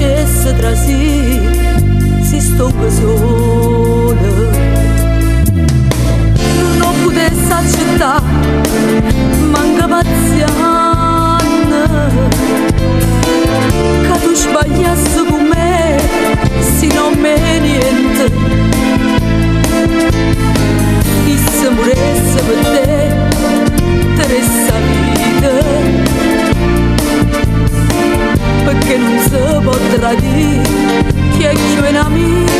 successa tra si sto sola. Non potessi accettare, manca pazienza, che tu sbagliassi con me, se non me niente. E se moresse per te, te resta vita, perché non si può tradire chi è più un'amica.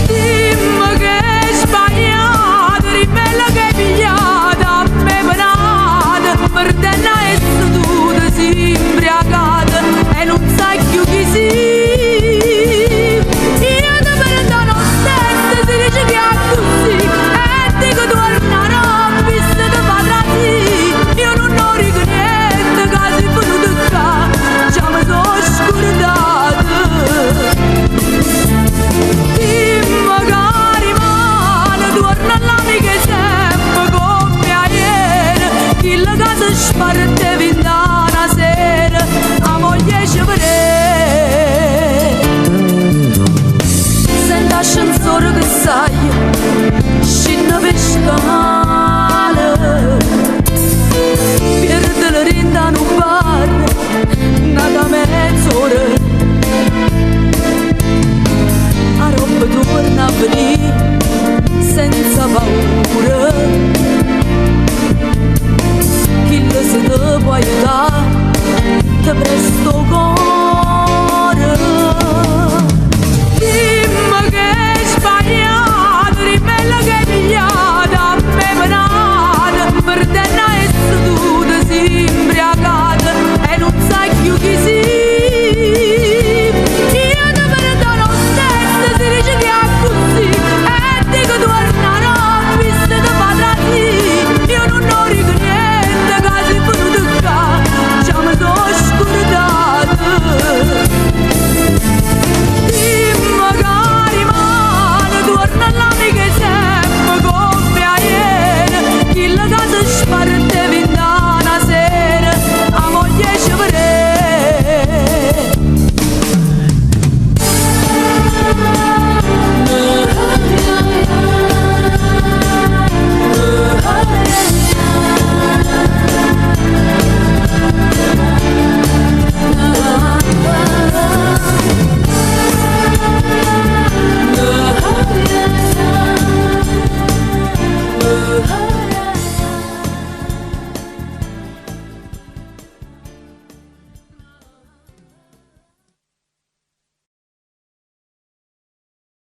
Dimmi che è sbagliata, ribella che è pigliata, a me penata, per te non è seduta, si imbriagata e non sai più chi si. Io ti perdono stessa, si dice che è così, e dico tornerò, visto che fa tra sì. Io non ho niente, che si è venuto qua, già mi sono scordata. Dimmi che rimane, torna all'amica sempre come a ieri, chi la casa spartevi in una sera, a moglie ci vedere. Senti l'ascensore che sai, scende per strada,